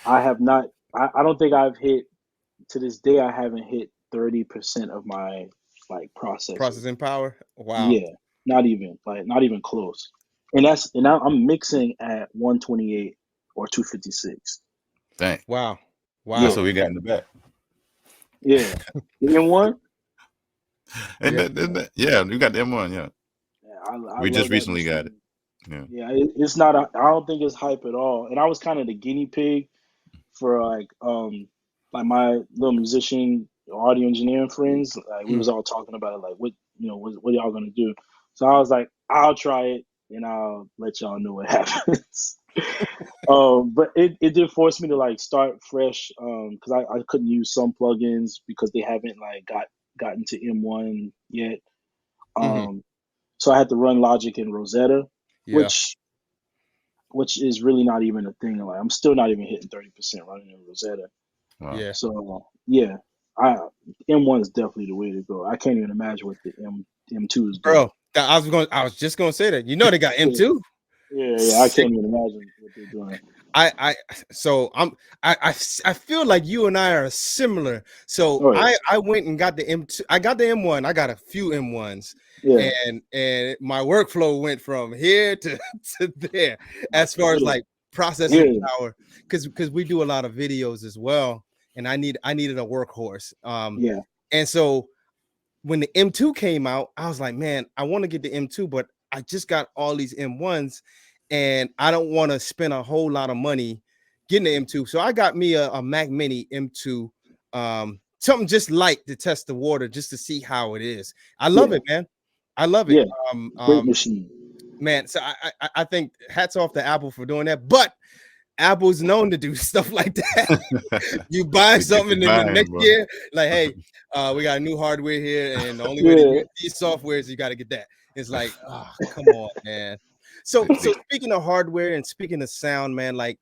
S3: I have not. I don't think I've hit to this day. I haven't hit 30% of my like processing.
S1: Processing power. Wow.
S3: Yeah, not even close. And I'm mixing at 128 or 256.
S2: Dang.
S1: Wow.
S2: That's
S1: Wow.
S3: Yeah,
S2: what we got in the back.
S3: yeah. The M1.
S2: And
S1: Yeah.
S2: yeah, we got the M1. Yeah.
S3: Yeah, I
S2: We just
S3: love that
S2: recently got it.
S3: machine.
S2: Yeah.
S3: Yeah, it's not. I don't think it's hype at all. And I was kind of the guinea pig for like my little musician audio engineering friends. Like we was
S1: Mm.
S3: all talking about it. Like what y'all gonna do? So I was like, I'll try it and I'll let y'all know what happens. But it did force me to like start fresh. Because I couldn't use some plugins because they haven't like gotten to M1 yet.
S1: Hmm.
S3: Um, so I had to run Logic in Rosetta,
S1: Yeah.
S3: which is really not even a thing. Like I'm still not even hitting 30% running in Rosetta.
S2: Wow.
S1: Yeah.
S3: So yeah, I M1 is definitely the way to go. I can't even imagine what the M2 is doing.
S1: Bro, I was just gonna say that. They got M2.
S3: Yeah, I can't even imagine what they're doing.
S1: I so I feel like you and I are similar. So
S3: Oh yeah,
S1: I went and got the M2. I got the M1. I got a few M1s,
S3: yeah,
S1: and my workflow went from here to there. As far as
S3: yeah,
S1: like processing
S3: Yeah.
S1: power, because we do a lot of videos as well, and I needed a workhorse.
S3: Yeah.
S1: And so when the M2 came out, I was like, man, I want to get the M2, but I just got all these M1s, and I don't want to spend a whole lot of money getting the M2. So I got me a Mac Mini M2, something just light to test the water, just to see how it is. I love
S3: Yeah.
S1: it, man. I love it.
S3: Yeah. Great machine.
S1: Man. So I think hats off to Apple for doing that, but Apple's known to do stuff like that. You buy
S2: They get
S1: something
S2: the
S1: and then
S2: buying,
S1: next
S2: bro.
S1: year, like, hey, we got a new hardware here, and the only way to
S3: Yeah.
S1: use these softwares, you got to get that. It's like, oh, come on, man. So
S2: They take
S1: speaking of hardware and speaking of sound, man, like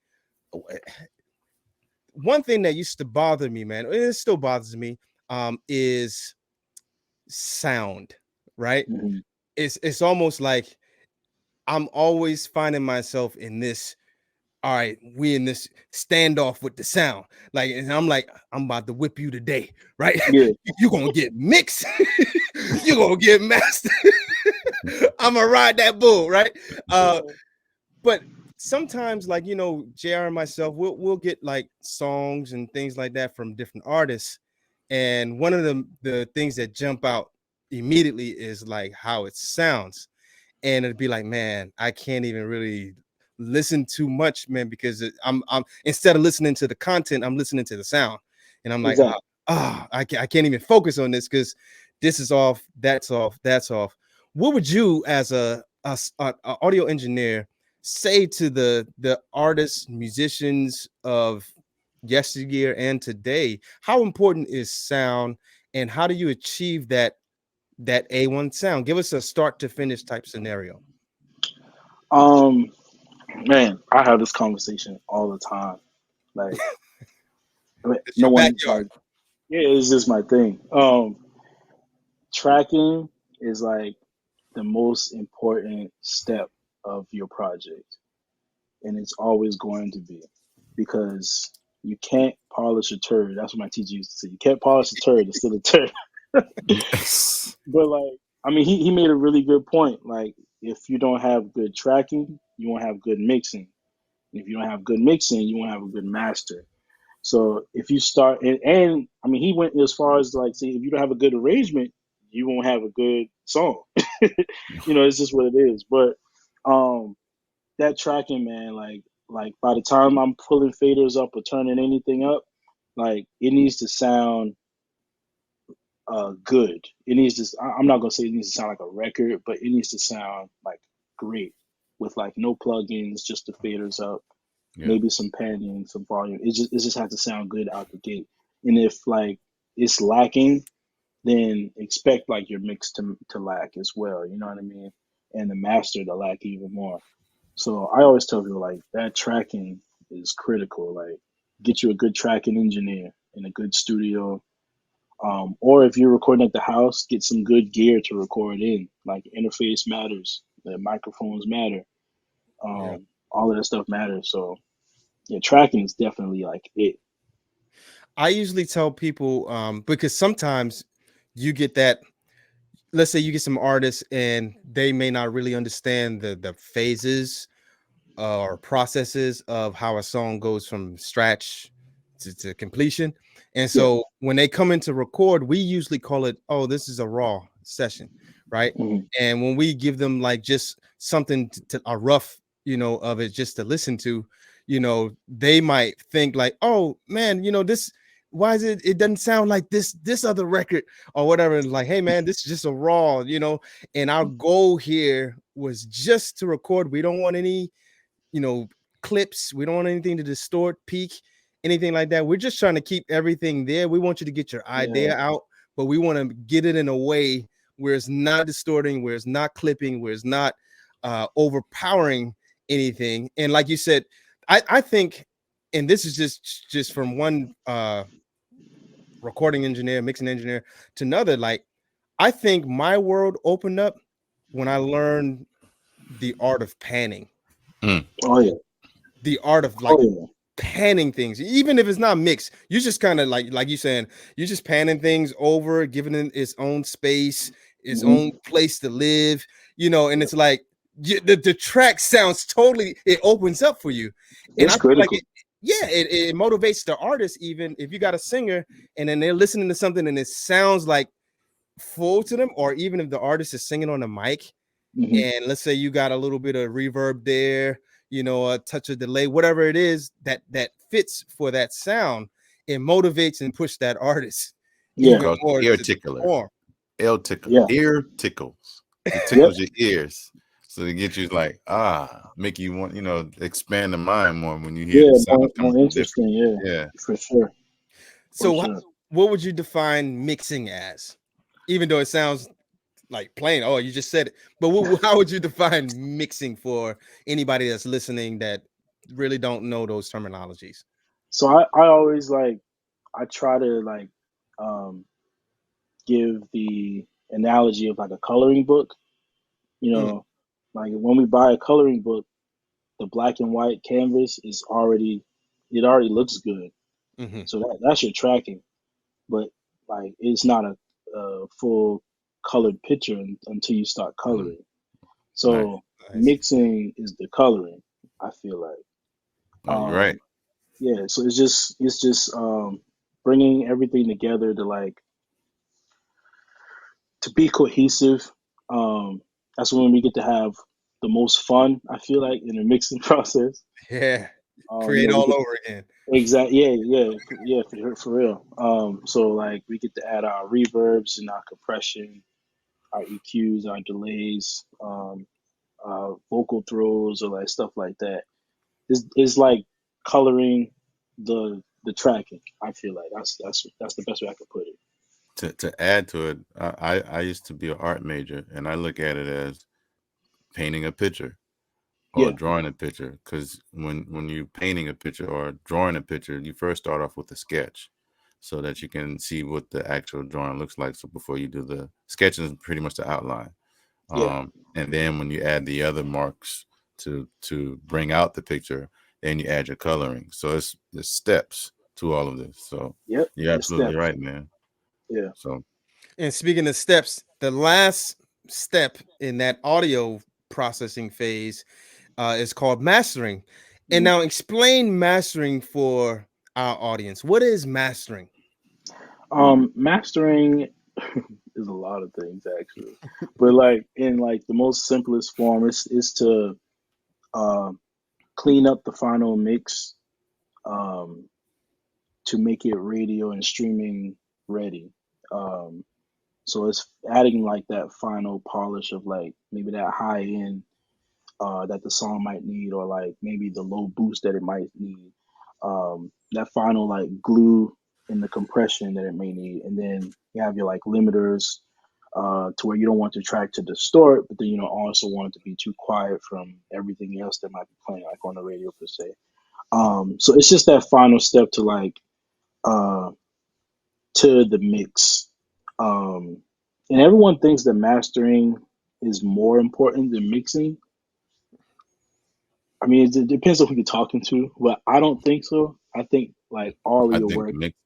S1: one thing that used to bother me, man, it still bothers me, is sound, right?
S3: Mhm.
S1: It's almost like I'm always finding myself in this. All right, we in this standoff with the sound. Like, and I'm like, I'm about to whip you today, right?
S3: Yeah.
S1: You're gonna get mixed, you're gonna get mastered. I'm gonna ride that bull, right? But sometimes, like, JR and myself, we'll get like songs and things like that from different artists. And one of the things that jump out immediately is like how it sounds. And it'd be like, man, I can't even really listen too much, man, because I'm instead of listening to the content, I'm listening to the sound, and I'm like,
S3: Exactly.
S1: I can't even focus on this because this is off, that's off, that's off. What would you, as a audio engineer, say to the artists, musicians of yesteryear and today? How important is sound, and how do you achieve that A1 sound? Give us a start to finish type scenario.
S3: Man, I have this conversation all the time. Like,
S1: It's
S3: no
S1: your
S3: one
S1: backyard.
S3: like, yeah, it's just my thing. Tracking is like the most important step of your project, and it's always going to be, because you can't polish a turd. That's what my teacher used to say. You can't polish a turd; it's still a turd. But like, I mean, he made a really good point. Like, if you don't have good tracking, you won't have good mixing. If you don't have good mixing, you won't have a good master. So if you start, and I mean, he went as far as like, say, if you don't have a good arrangement, you won't have a good song. It's just what it is. But um, that tracking, man, like by the time I'm pulling faders up or turning anything up, like it needs to sound good. It needs to. I'm not gonna say it needs to sound like a record, but it needs to sound like great with like no plugins, just the faders up,
S2: Yeah.
S3: maybe some panning, some volume. It just has to sound good out the gate. And if like it's lacking, then expect like your mix to lack as well. You know what I mean? And the master to lack even more. So I always tell people like that tracking is critical. Like get you a good tracking engineer in a good studio. Or if you're recording at the house, get some good gear to record in. Like interface matters, the microphones matter,
S1: Yeah.
S3: all of that stuff matters. So yeah, tracking is definitely like it.
S1: I usually tell people, because sometimes you get that, let's say you get some artists and they may not really understand the phases or processes of how a song goes from scratch to completion. And
S3: Yeah.
S1: so when they come in to record, we usually call it, oh, this is a raw session, right?
S3: Mhm.
S1: And when we give them like just something to a rough, of it just to listen to, they might think like, oh man, this, why is it doesn't sound like this other record or whatever. It's like, hey man, this is just a raw, and our goal here was just to record. We don't want any clips. We don't want anything to distort, peak, anything like that. We're just trying to keep everything there. We want you to get your idea
S3: Yeah.
S1: out, but we want to get it in a way where it's not distorting, where it's not clipping, where it's not overpowering anything. And like you said, I think, and this is just from one recording engineer, mixing engineer to another, like I think my world opened up when I learned the art of panning.
S3: Oh yeah.
S1: The art of like
S3: Oh yeah.
S1: panning things, even if it's not mixed. You just kind of like you saying, you're just panning things over, giving it its own space, its
S3: Hmm.
S1: own place to live, and it's like the track sounds totally, it opens up for you. And
S3: It's
S1: I feel like
S3: critical.
S1: it motivates the artist. Even if you got a singer and then they're listening to something and it sounds like full to them, or even if the artist is singing on the mic
S3: Hmm.
S1: and let's say you got a little bit of reverb there, a touch of delay, whatever it is that fits for that sound, it motivates and push that artist
S3: Yeah.
S1: even
S2: Called
S1: more
S2: ear
S1: to
S2: tickler.
S1: perform.
S3: Yeah.
S2: Ear tickles. It
S3: Yep.
S2: tickles your ears. So it gets you like, make you want, expand the mind more when you hear
S3: Yeah.
S2: sounds coming
S3: More
S2: from different.
S3: interesting. Yeah.
S2: Yeah.
S3: For sure. For
S1: So
S3: sure.
S1: what would you define mixing as? Even though it sounds like plain, oh, you just said it, but how would you define mixing for anybody that's listening that really don't know those terminologies?
S3: So I always I try to um give the analogy of like a coloring book. You
S1: Mm,
S3: know, like when we buy a coloring book, the black and white canvas is already, it already looks good.
S1: mm-hmm,
S3: So that's your tracking, but like it's not a full colored picture until you start
S2: Mhm.
S3: coloring.
S2: Nice.
S3: So
S1: nice.
S3: mixing is the coloring. I feel like,
S2: Oh, you're right.
S3: yeah. So it's just bringing everything together to to be cohesive. Um, that's when we get to have the most fun. I feel like in the mixing process.
S1: Yeah, create
S3: We
S1: all
S3: get
S1: over again.
S3: exactly, yeah, for real. So like we get to add our reverbs and our compression, our EQs, our delays, vocal throws, or like stuff like that. It's like coloring the tracking. I feel like that's the best way I could put it.
S2: To add to it, I used to be an art major, and I look at it as painting a picture or
S3: Yeah,
S2: drawing a picture. Because when you're painting a picture or drawing a picture, you first start off with a sketch, so that you can see what the actual drawing looks like. So before you do the sketching, is pretty much the outline.
S3: yeah,
S2: And then when you add the other marks to bring out the picture, then you add your coloring. So it's steps to all of this. So
S3: yep.
S2: you're
S3: It's
S2: absolutely
S3: steps.
S2: right, man.
S3: Yeah.
S2: So
S1: And speaking of steps, the last step in that audio processing phase is called mastering. And
S3: Mhm.
S1: now explain mastering for our audience. What is mastering?
S3: Mastering is a lot of things actually, but like in like the most simplest form is to um, clean up the final mix, um, to make it radio and streaming ready. Um, so it's adding like that final polish of like maybe that high end that the song might need, or like maybe the low boost that it might need. That final like glue in the compression that it may need, and then you have your like limiters to where you don't want the track to distort, but then you don't also want it to be too quiet from everything else that might be playing like on the radio per se. So it's just that final step to uh, to the mix. Um, and everyone thinks that mastering is more important than mixing. I mean, it depends on who you're talking to, but I don't think so. I think like all of
S2: I
S3: your
S2: think
S3: work,
S2: the mix.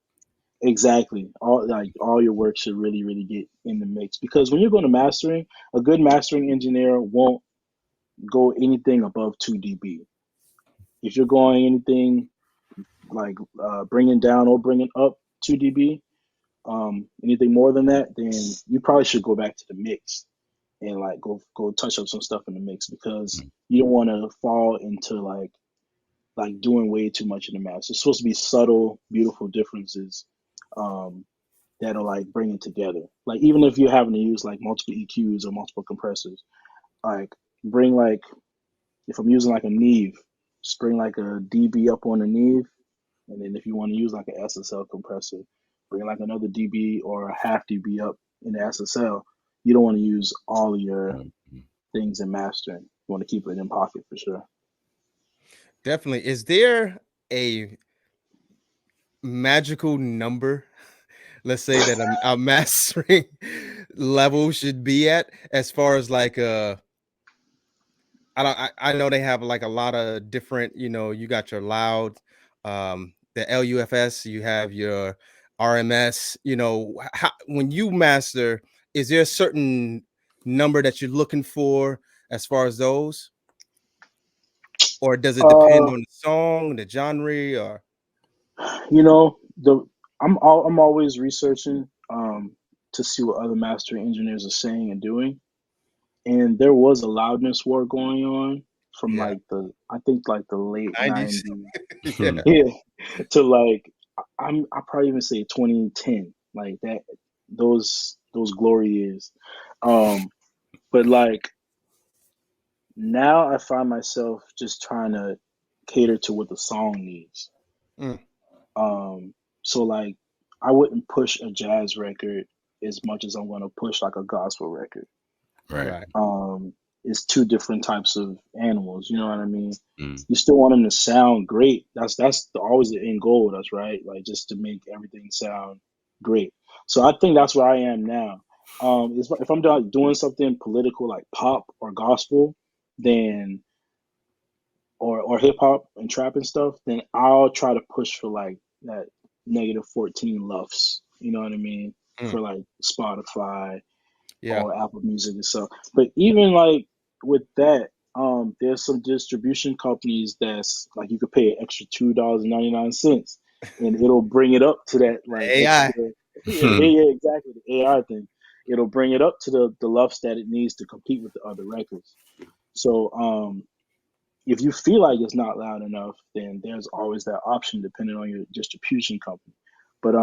S3: exactly, all your work should really, really get in the mix, because when you're going to mastering, a good mastering engineer won't go anything above 2 dB. If you're going anything like bringing down or bringing up 2 dB, anything more than that, then you probably should go back to the mix and like go touch up some stuff in the mix, because you don't want to fall into like doing way too much in the match. It's supposed to be subtle, beautiful differences um, that'll like bring it together. Like even if you're having to use like multiple EQs or multiple compressors, like bring like if I'm using like a Neve, just bring like a dB up on the Neve, and then if you want to use like an SSL compressor, bring like another dB or a half dB up in the SSL. You don't want to use all of your things in mastering. You want to keep it in pocket for sure.
S1: Definitely. Is there a magical number, let's say, that a mastering level should be at, as far as like I know they have like a lot of different, you got your loud, the LUFS, you have your RMS, when you master, is there a certain number that you're looking for as far as those, or does it depend on the song, the genre, or?
S3: You know, I'm always researching to see what other mastering engineers are saying and doing. And there was a loudness war going on from
S1: Yeah,
S3: like I think like the late
S1: 90s.
S3: 90s.
S1: Yeah,
S3: Yeah, to like I probably even say 2010, like that, those glory years. But like now I find myself just trying to cater to what the song needs.
S1: mm,
S3: So like I wouldn't push a jazz record as much as I'm going to push like a gospel record.
S2: Right.
S1: right.
S3: It's two different types of animals. You know what I mean?
S2: Mm.
S3: You still want them to sound great. Always the end goal. That's right. Like just to make everything sound great. So I think that's where I am now. If I'm doing something political like pop or gospel, then or hip hop and trap and stuff, then I'll try to push for like that -14 LUFS. You know what I mean?
S1: Mm,
S3: For like Spotify
S1: yeah.
S3: or Apple Music and stuff. But even like with that, there's some distribution companies that's like you could pay an extra $2.99 and it'll bring it up to that like extra.
S1: AI.
S3: Yeah, yeah, exactly, the AI thing. It'll bring it up to the LUFS that it needs to compete with the other records. So if you feel like it's not loud enough, then there's always that option depending on your distribution company. But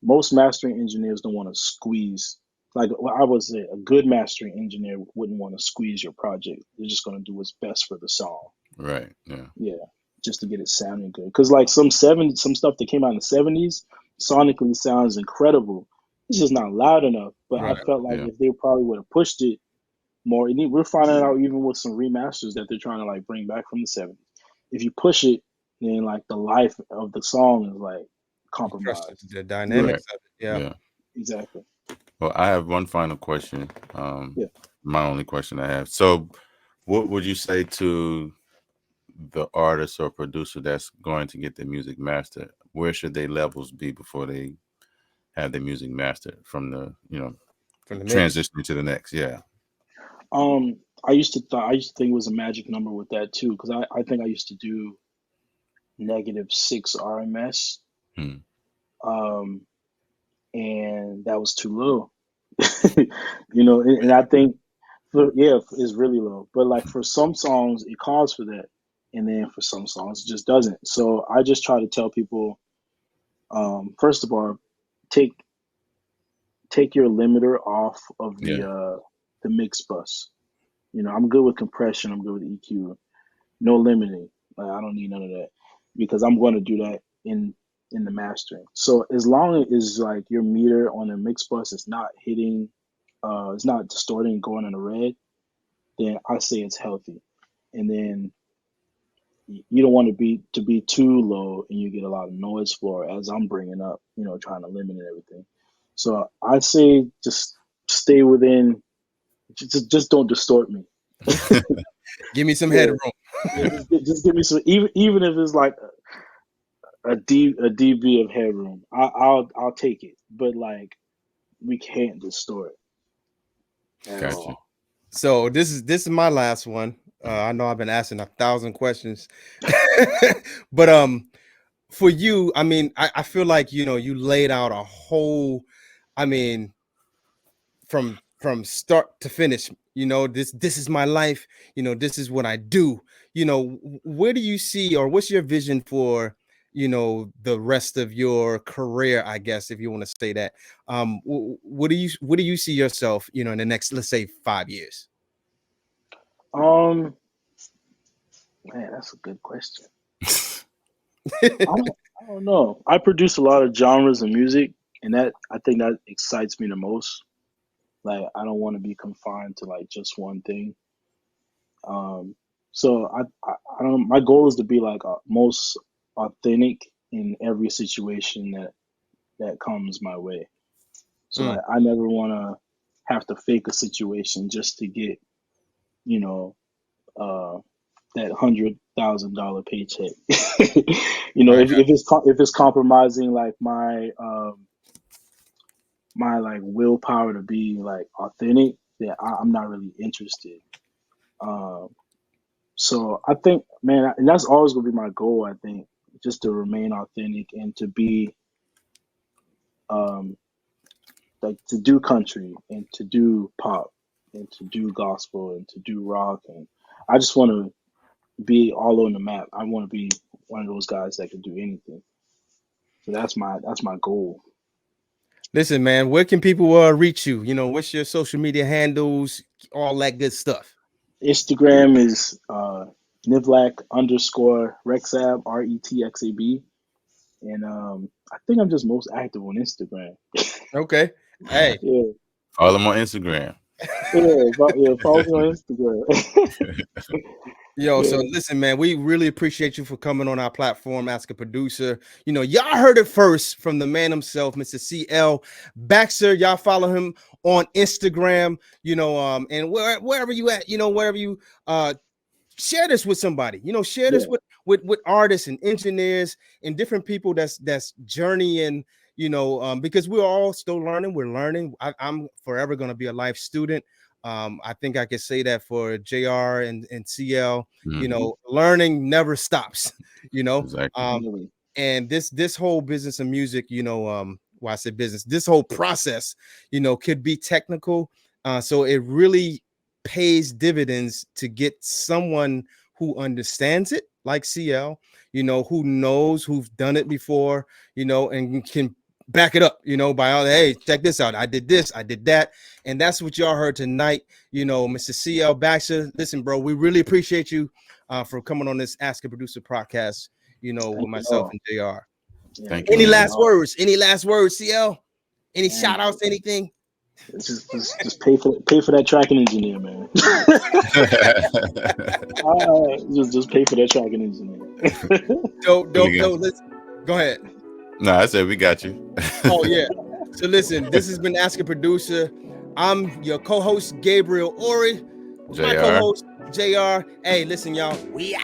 S3: most mastering engineers don't want to squeeze. Like well, I would say, a good mastering engineer wouldn't want to squeeze your project. They're just going to do what's best for the song.
S2: Right. Yeah.
S3: Yeah, just to get it sounding good. Because like some stuff that came out in the '70s, sonically sounds incredible. It's just not loud enough. But I
S1: Right.
S3: felt like
S2: Yeah.
S3: if they probably would have pushed it more. And we're finding out even with some remasters that they're trying to like bring back from the '70s. If you push it, then like the life of the song is like
S1: It crushes
S3: compromised.
S1: the
S3: Yeah,
S1: dynamics of it. Yeah.
S2: Yeah.
S3: exactly.
S2: Well, I have one final question.
S3: Yeah.
S2: My only question I have. So, what would you say to the artist or producer that's going to get their music mastered? Where should their levels be before they have their music mastered from the,
S1: From the mix.
S2: transitioning to the next? Yeah.
S3: I used to think it was a magic number with that too, because I think I used to do -6 RMS,
S2: Hmm.
S3: um, and that was too low. And I think it's really low. But like for some songs, it calls for that, and then for some songs, it just doesn't. So I just try to tell people, first of all, take your limiter off of
S2: Yeah.
S3: the mix bus. I'm good with compression. I'm good with EQ. No limiting. Like, I don't need none of that because I'm going to do that in the mastering. So as long as like your meter on the mix bus is not hitting, it's not distorting, going in the red, then I say it's healthy. And then you don't want to be too low and you get a lot of noise floor as I'm bringing up, trying to limit everything. So I say just stay within, just don't distort me.
S1: Give me some
S3: Yeah,
S1: headroom.
S3: yeah, just give me some, even if it's like a dB of headroom, I'll take it. But like we can't distort at
S2: Gotcha.
S3: all.
S1: So this is my last one. I know I've been asking 1,000 questions, but for you, I mean, I feel like you laid out a whole, I mean, from start to finish. This is my life. This is what I do. Where do you see, or what's your vision for the rest of your career, I guess, if you want to say that? What do you see yourself in the next, let's say, 5 years?
S3: Um, Man, that's a good question. I don't know. I produce a lot of genres of music, and that I think that excites me the most. Like I don't want to be confined to like just one thing. Um, so I don't. My goal is to be like most authentic in every situation that comes my way. So
S1: Mm,
S3: I never want to have to fake a situation just to get you know uh, that $100,000 paycheck.
S1: right.
S3: If it's compromising like my like willpower to be like authentic, then I'm not really interested. So I think, man, and that's always gonna be my goal. I think just to remain authentic and to be um, like to do country and to do pop and to do gospel and to do rock, and I just want to be all on the map. I want to be one of those guys that can do anything. So that's my goal.
S1: Listen, man, where can people reach you? You know, what's your social media handles, all that good stuff?
S3: Instagram is Nivlak_Rexab RETXAB, and I think I'm just most active on Instagram.
S1: Okay. Hey.
S3: Yeah,
S2: Follow them on Instagram.
S3: yeah, follow me on Instagram.
S1: Yo, so
S3: Yeah,
S1: listen, man, we really appreciate you for coming on our platform, Ask a Producer. You know, y'all heard it first from the man himself, Mr. CL Baxter. Y'all follow him on Instagram, you know, and wherever you at, you know, wherever you share this with somebody, you know, share this
S3: yeah,
S1: with artists and engineers and different people that's journeying, you know, because we're all still learning. We're learning. I'm forever going to be a life student. I think I could say that for JR and CL, you
S2: Mhm.
S1: know, learning never stops, you know.
S2: Exactly.
S3: really.
S1: And this whole business of music, you know, well, I said business, this whole process, you know, could be technical. So it really pays dividends to get someone who understands it, like CL, you know, who knows, who've done it before, you know, and can back it up, you know, by all, hey, check this out. I did this, I did that. And that's what y'all heard tonight. You know, Mr. CL Baxter, listen, bro, we really appreciate you for coming on this Ask a Producer podcast, you know, with
S3: Thank you
S1: myself
S3: all.
S1: and JR.
S3: Yeah,
S2: Thank you,
S1: Any
S3: thank
S2: man.
S3: you
S1: last
S3: all.
S1: words? Any last words, CL? Any
S3: And
S1: shout outs, anything?
S3: just pay for that tracking engineer, man. Just pay for that tracking engineer.
S1: Dope,
S2: We
S1: dope,
S2: got
S1: dope.
S2: you.
S1: Let's go ahead.
S2: No, I said we got you.
S1: Oh, yeah. So listen, this has been Ask a Producer. I'm your co-host, Gabriel Ori. My
S2: JR.
S1: co-host, JR. Hey, listen, y'all. We out.